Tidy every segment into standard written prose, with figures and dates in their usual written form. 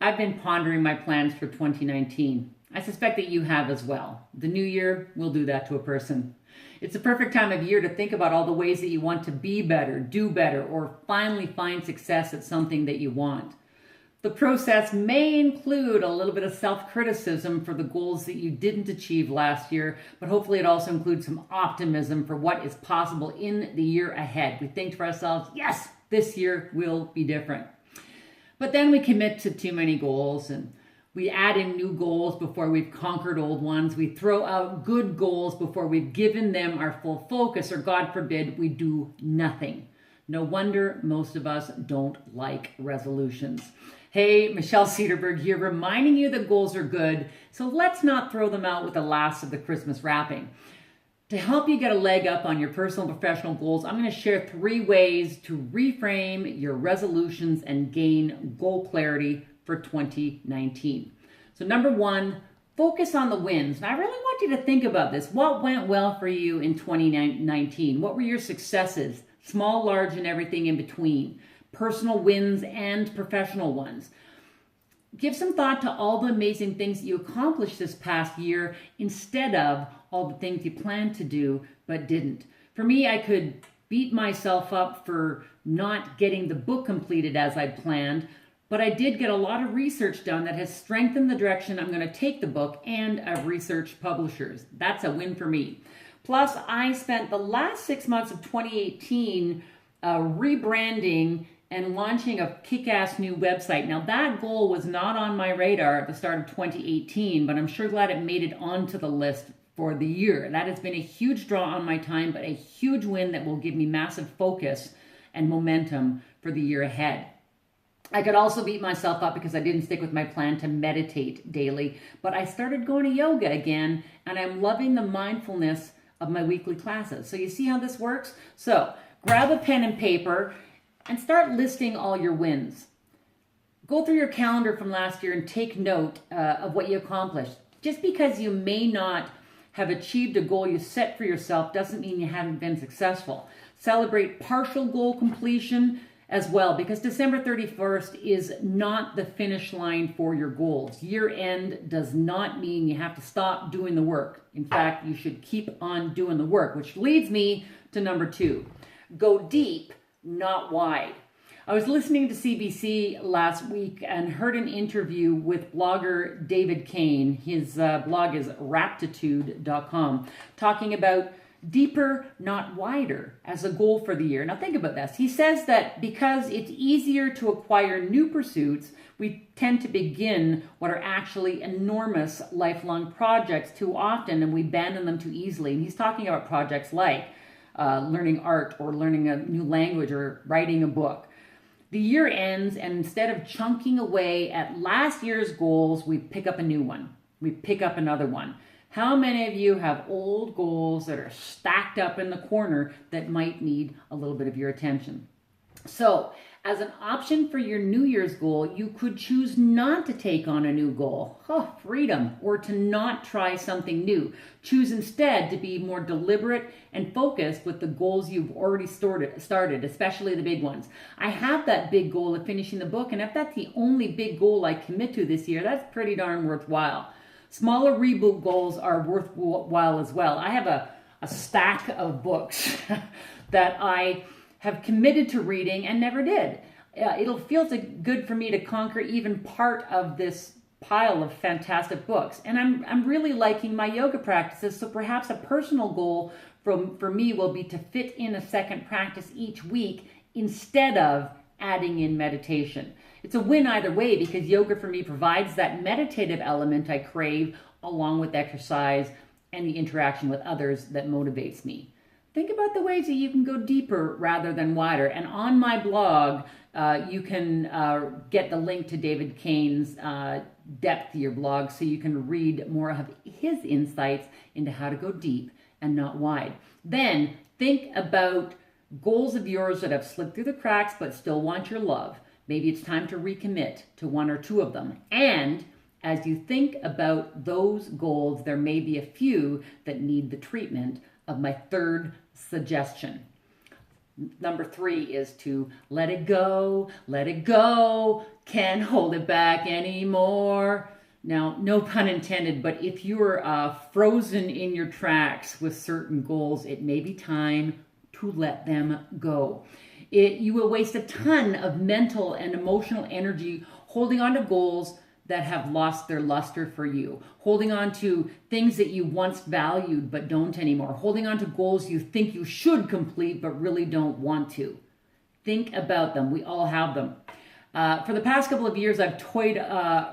I've been pondering my plans for 2019. I suspect that you have as well. The new year will do that to a person. It's a perfect time of year to think about all the ways that you want to be better, do better, or finally find success at something that you want. The process may include a little bit of self-criticism for the goals that you didn't achieve last year, but hopefully it also includes some optimism for what is possible in the year ahead. We think to ourselves, yes, this year will be different. But then we commit to too many goals and we add in new goals before we've conquered old ones. We throw out good goals before we've given them our full focus, or God forbid, we do nothing. No wonder most of us don't like resolutions. Hey, Michelle Cederberg here, reminding you that goals are good, so let's not throw them out with the last of the Christmas wrapping. To help you get a leg up on your personal and professional goals, I'm going to share 3 ways to reframe your resolutions and gain goal clarity for 2019. So number 1, focus on the wins. And I really want you to think about this. What went well for you in 2019? What were your successes? Small, large, and everything in between. Personal wins and professional ones. Give some thought to all the amazing things that you accomplished this past year instead of all the things you planned to do but didn't. For me, I could beat myself up for not getting the book completed as I'd planned, but I did get a lot of research done that has strengthened the direction I'm going to take the book, and I've researched publishers. That's a win for me. Plus, I spent the last 6 months of 2018 rebranding and launching a kick-ass new website. Now, that goal was not on my radar at the start of 2018, but I'm sure glad it made it onto the list for the year. That has been a huge draw on my time, but a huge win that will give me massive focus and momentum for the year ahead. I could also beat myself up because I didn't stick with my plan to meditate daily, but I started going to yoga again, and I'm loving the mindfulness of my weekly classes. So you see how this works? So grab a pen and paper and start listing all your wins. Go through your calendar from last year and take note of what you accomplished. Just because you may not have achieved a goal you set for yourself doesn't mean you haven't been successful. Celebrate partial goal completion as well, because December 31st is not the finish line for your goals. Year end does not mean you have to stop doing the work. In fact, you should keep on doing the work, which leads me to number 2. Go deep, not wide. I was listening to CBC last week and heard an interview with blogger David Kane. His blog is raptitude.com, talking about deeper, not wider, as a goal for the year. Now think about this. He says that because it's easier to acquire new pursuits, we tend to begin what are actually enormous lifelong projects too often, and we abandon them too easily. And he's talking about projects like learning art or learning a new language or writing a book. The year ends, and instead of chunking away at last year's goals, we pick up a new one. We pick up another one. How many of you have old goals that are stacked up in the corner that might need a little bit of your attention? So, as an option for your New Year's goal, you could choose not to take on a new goal. Oh, freedom. Or to not try something new. Choose instead to be more deliberate and focused with the goals you've already started, especially the big ones. I have that big goal of finishing the book, and if that's the only big goal I commit to this year, that's pretty darn worthwhile. Smaller reboot goals are worthwhile as well. I have a stack of books that I have committed to reading and never did. It'll feel good for me to conquer even part of this pile of fantastic books. And I'm really liking my yoga practices, so perhaps a personal goal for me will be to fit in a second practice each week instead of adding in meditation. It's a win either way, because yoga for me provides that meditative element I crave, along with exercise and the interaction with others that motivates me. Think about the ways that you can go deeper rather than wider. And on my blog, you can get the link to David Kane's Depth to your blog, so you can read more of his insights into how to go deep and not wide. Then think about goals of yours that have slipped through the cracks but still want your love. Maybe it's time to recommit to 1 or 2 of them. And as you think about those goals, there may be a few that need the treatment of my 3rd suggestion. Number 3 is to let it go, can't hold it back anymore. Now, no pun intended, but if you're frozen in your tracks with certain goals, it may be time to let them go. You will waste a ton of mental and emotional energy holding on to goals that have lost their luster for you, holding on to things that you once valued but don't anymore, holding on to goals you think you should complete but really don't want to. Think about them. We all have them. For the past couple of years, I've toyed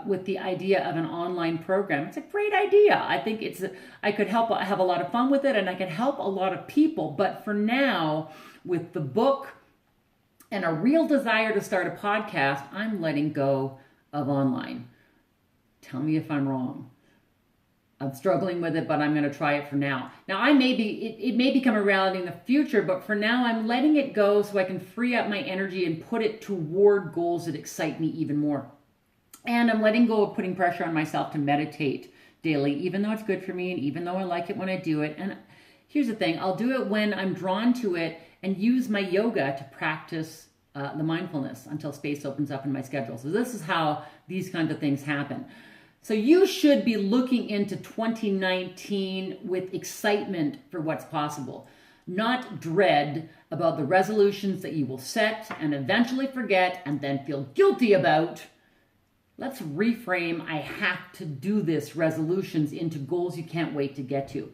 with the idea of an online program. It's a great idea. I think I could have a lot of fun with it, and I could help a lot of people. But for now, with the book and a real desire to start a podcast, I'm letting go of online. Tell me if I'm wrong. I'm struggling with it, but I'm going to try it for now. Now, it may become a reality in the future, but for now, I'm letting it go so I can free up my energy and put it toward goals that excite me even more. And I'm letting go of putting pressure on myself to meditate daily, even though it's good for me and even though I like it when I do it. And here's the thing, I'll do it when I'm drawn to it and use my yoga to practice the mindfulness until space opens up in my schedule. So this is how these kinds of things happen. So you should be looking into 2019 with excitement for what's possible, not dread about the resolutions that you will set and eventually forget and then feel guilty about. Let's reframe I have to do this resolutions into goals you can't wait to get to.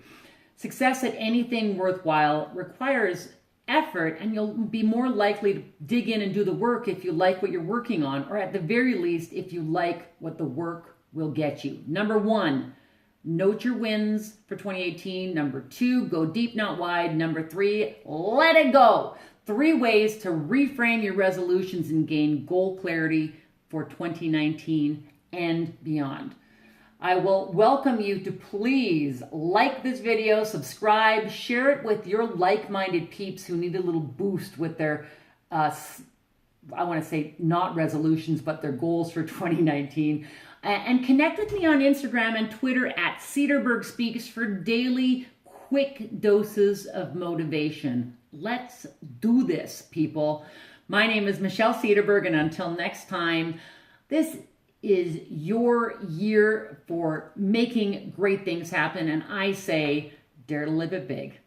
Success at anything worthwhile requires effort, and you'll be more likely to dig in and do the work if you like what you're working on, or at the very least, if you like what the work will get you. Number 1, note your wins for 2018. Number 2, go deep, not wide. Number 3, let it go. 3 ways to reframe your resolutions and gain goal clarity for 2019 and beyond. I will welcome you to please like this video, subscribe, share it with your like-minded peeps who need a little boost with their, I want to say not resolutions, but their goals for 2019. And connect with me on Instagram and Twitter at Cederberg Speaks for daily quick doses of motivation. Let's do this, people. My name is Michelle Cederberg, and until next time, this is your year for making great things happen. And I say, dare to live it big.